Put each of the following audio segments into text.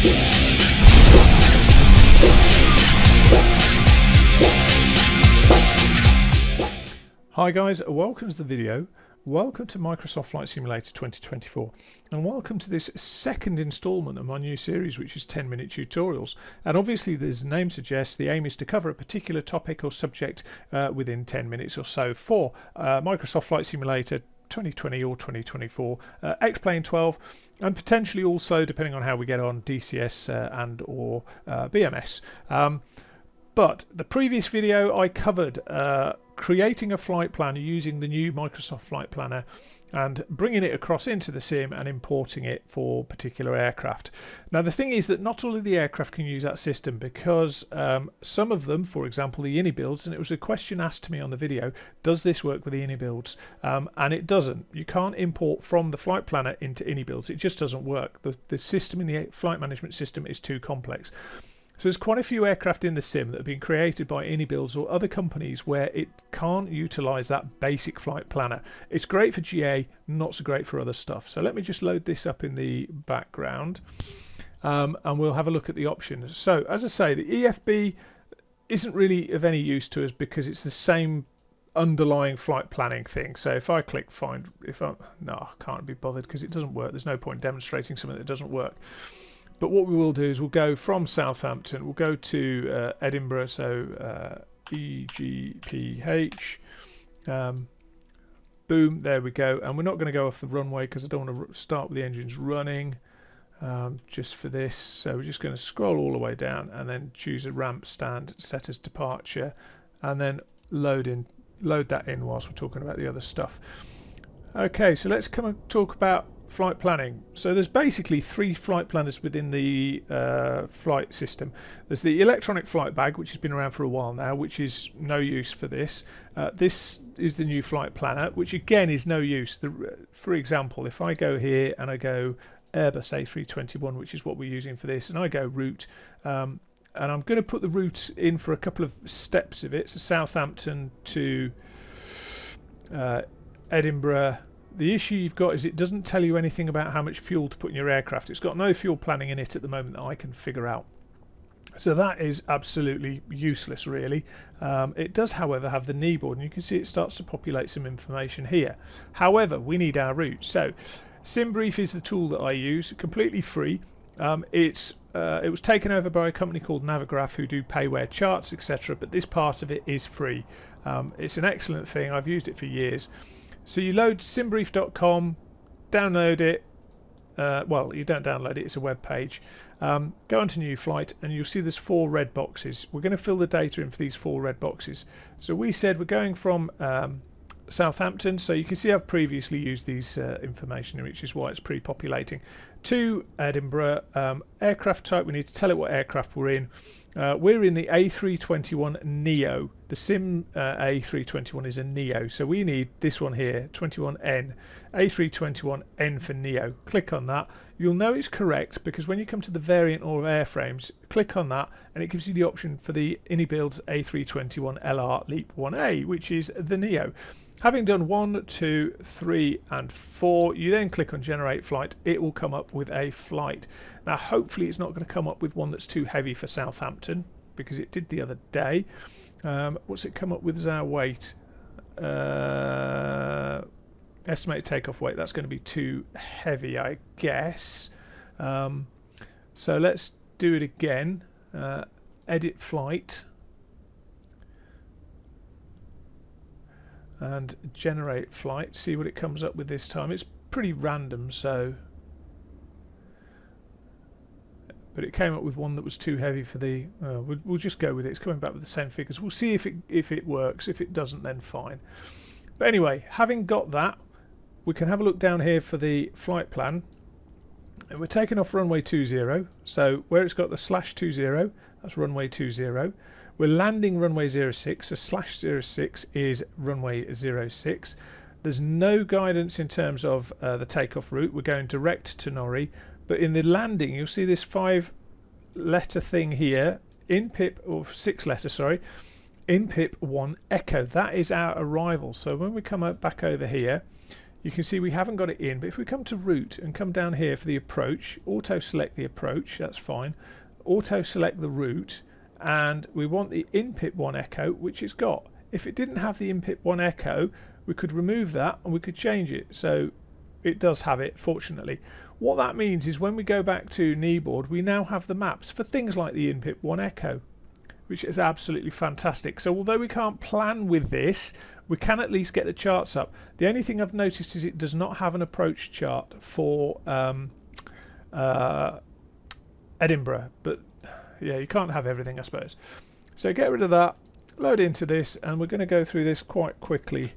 Hi guys, welcome to the video. Welcome to Microsoft Flight Simulator 2024 and welcome to this second installment of my new series, which is 10-minute tutorials. And obviously, as the name suggests, the aim is to cover a particular topic or subject within 10 minutes or so for Microsoft Flight Simulator 2020 or 2024, X-Plane 12, and potentially also, depending on how we get on, DCS and or BMS. But the previous video I covered creating a flight planner using the new Microsoft Flight Planner and bringing it across into the sim and importing it for particular aircraft. Now the thing is that not all of the aircraft can use that system because some of them, for example the Inibuilds, and it was a question asked to me on the video, does this work with the Inibuilds? And it doesn't. You can't import from the flight planner into Inibuilds. It just doesn't work. The system in the flight management system is too complex. So there's quite a few aircraft in the sim that have been created by Inibuilds or other companies where it can't utilise that basic flight planner. It's great for GA, not so great for other stuff. So let me just load this up in the background and we'll have a look at the options. So as I say, the EFB isn't really of any use to us because it's the same underlying flight planning thing. So if I click find, I can't be bothered because it doesn't work. There's no point demonstrating something that doesn't work. But what we will do is we'll go from Southampton, we'll go to Edinburgh, so EGPH, boom, there we go. And we're not going to go off the runway because I don't want to start with the engines running just for this. So we're just going to scroll all the way down and then choose a ramp stand, set as departure, and then load that in whilst we're talking about the other stuff. Okay, so let's come and talk about flight planning. So there's basically three flight planners within the flight system. There's the electronic flight bag, which has been around for a while now, which is no use for this. This is the new flight planner, which again is no use. For example, if I go here and I go Airbus A321, which is what we're using for this, and I go route, and I'm going to put the route in for a couple of steps of it. So Southampton to Edinburgh. The issue you've got is it doesn't tell you anything about how much fuel to put in your aircraft. It's got no fuel planning in it at the moment that I can figure out. So that is absolutely useless, really. It does, however, have the knee board, and you can see it starts to populate some information here. However, we need our route. So SimBrief is the tool that I use, completely free. It was taken over by a company called Navigraph who do payware charts, etc. But this part of it is free. It's an excellent thing. I've used it for years. So you load simbrief.com, download it. Well, you don't download it, it's a web page. Go onto new flight and you'll see there's 4 red boxes. We're going to fill the data in for these 4 red boxes. So we said we're going from Southampton, so you can see I've previously used these information, which is why it's pre-populating, to Edinburgh. Aircraft type, we need to tell it what aircraft we're in. We're in the A321 Neo. The Sim A321 is a Neo, so we need this one here, 21N, A321N for Neo. Click on that. You'll know it's correct because when you come to the variant or airframes, click on that and it gives you the option for the Inibuilds A321 LR Leap 1A, which is the Neo. Having done 1, 2, 3 and 4, you then click on generate flight. It will come up with a flight. Now hopefully it's not going to come up with one that's too heavy for Southampton because it did the other day. What's it come up with as our weight? Estimated takeoff weight, that's going to be too heavy, I guess. So let's do it again. Edit flight and generate flight, see what it comes up with this time. It's pretty random, so, but it came up with one that was too heavy for the we'll just go with it. It's coming back with the same figures. We'll see if it works. If it doesn't, then fine. But anyway, having got that, we can have a look down here for the flight plan, and we're taking off runway 20, so where it's got the /20, that's runway 20. We're landing runway 06, so /06 is runway 06. There's no guidance in terms of the takeoff route. We're going direct to Norrie, but in the landing you'll see this 5-letter thing here, INPIP, or 6-letter, sorry, INPIP 1 Echo. That is our arrival. So when we come back over here, you can see we haven't got it in, but if we come to route and come down here for the approach, auto select the approach, that's fine, auto select the route, and we want the input 1 echo, which it's got. If it didn't have the input 1 echo, we could remove that and we could change it. So it does have it, fortunately. What that means is when we go back to Iniboard, we now have the maps for things like the input 1 echo, which is absolutely fantastic. So although we can't plan with this, we can at least get the charts up. The only thing I've noticed is it does not have an approach chart for Edinburgh, but yeah, you can't have everything, I suppose. So get rid of that, load into this, and we're going to go through this quite quickly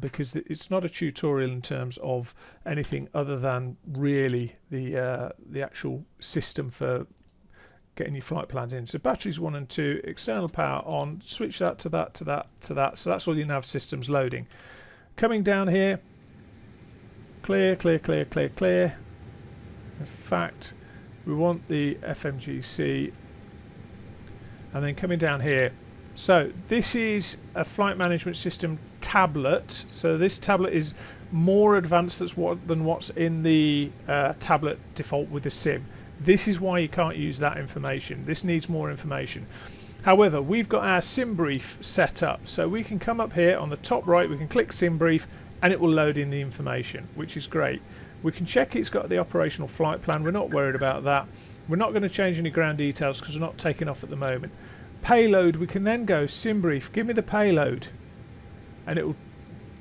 because it's not a tutorial in terms of anything other than really the actual system for getting your flight plans in. So batteries 1 and 2, external power on, switch that to that, to that, to that. So that's all your nav systems loading. Coming down here, clear, clear, clear, clear, clear. In fact, we want the FMGC, and then coming down here. So this is a flight management system tablet. So this tablet is more advanced than what's in the tablet default with the sim. This is why you can't use that information. This needs more information. However, we've got our sim brief set up, so we can come up here on the top right, we can click sim brief and it will load in the information, which is great. We can check it's got the operational flight plan. We're not worried about that. We're not going to change any ground details because we're not taking off at the moment. Payload, we can then go sim brief, give me the payload, and it will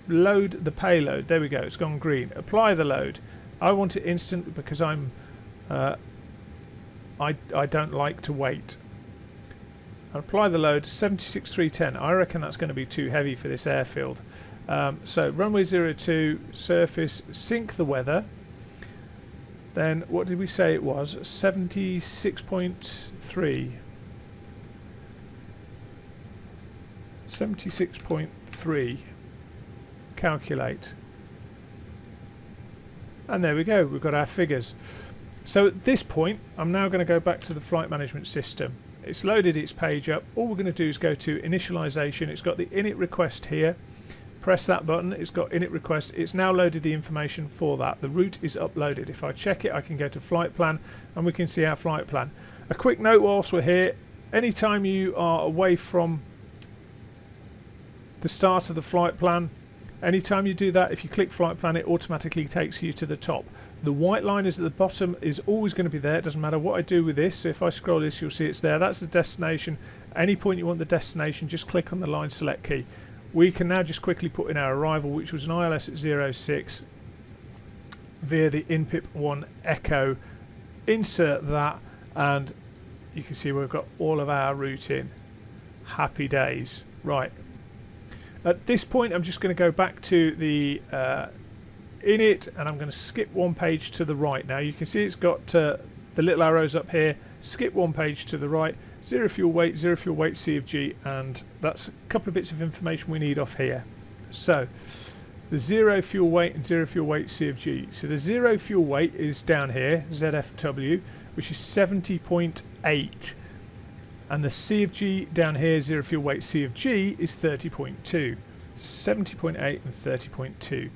load the payload. There we go, it's gone green. Apply the load. I want it instant because I'm I don't like to wait. Apply the load, 76310. I reckon that's going to be too heavy for this airfield. So runway 02, surface, sync the weather. Then what did we say it was? 76.3. 76.3. Calculate. And there we go, we've got our figures. So at this point, I'm now going to go back to the flight management system. It's loaded its page up. All we're going to do is go to initialization. It's got the init request here. Press that button. It's got init request. It's now loaded the information for that. The route is uploaded. If I check it, I can go to flight plan and we can see our flight plan. A quick note whilst we're here, anytime you are away from the start of the flight plan, anytime you do that, if you click flight plan, it automatically takes you to the top. The white line is at the bottom, is always going to be there. It doesn't matter what I do with this. So if I scroll this, you'll see it's there. That's the destination. Any point you want the destination, just click on the line select key. We can now just quickly put in our arrival, which was an ILS at 06 via the input 1 echo. Insert that, and you can see we've got all of our route in. Happy days. Right. At this point, I'm just going to go back to the init, and I'm going to skip one page to the right. Now you can see it's got the little arrows up here. Skip one page to the right. 0 fuel weight, 0 fuel weight C of G, and that's a couple of bits of information we need off here. So the 0 fuel weight and 0 fuel weight C of G. So the 0 fuel weight is down here, ZFW, which is 70.8. And the C of G down here, 0 fuel weight C of G, is 30.2. 70.8 and 30.2.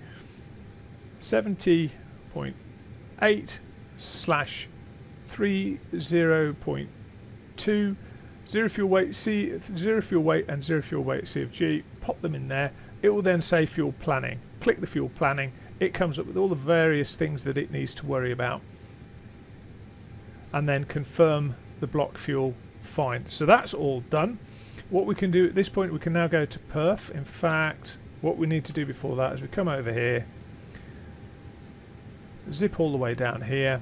70.8 slash 30.2. 0 fuel weight C, 0 fuel weight and 0 fuel weight C of G. Pop them in there. It will then say fuel planning. Click the fuel planning. It comes up with all the various things that it needs to worry about. And then confirm the block fuel. Fine. So that's all done. What we can do at this point, we can now go to perf. In fact, what we need to do before that is we come over here, zip all the way down here,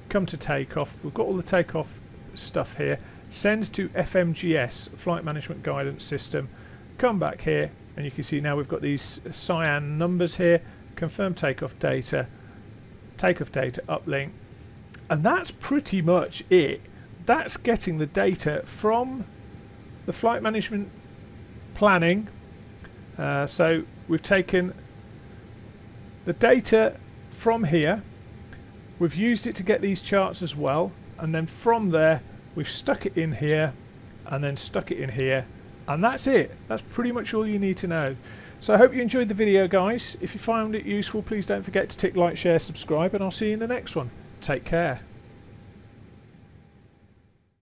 come to takeoff. We've got all the takeoff stuff here. Send to FMGS, Flight Management Guidance System. Come back here, and you can see now we've got these cyan numbers here. Confirm takeoff data uplink, and that's pretty much it. That's getting the data from the flight management planning. So we've taken the data from here, we've used it to get these charts as well, and then from there we've stuck it in here and then stuck it in here, and that's it. That's pretty much all you need to know. So I hope you enjoyed the video, guys. If you found it useful, please don't forget to tick like, share, subscribe, and I'll see you in the next one. Take care.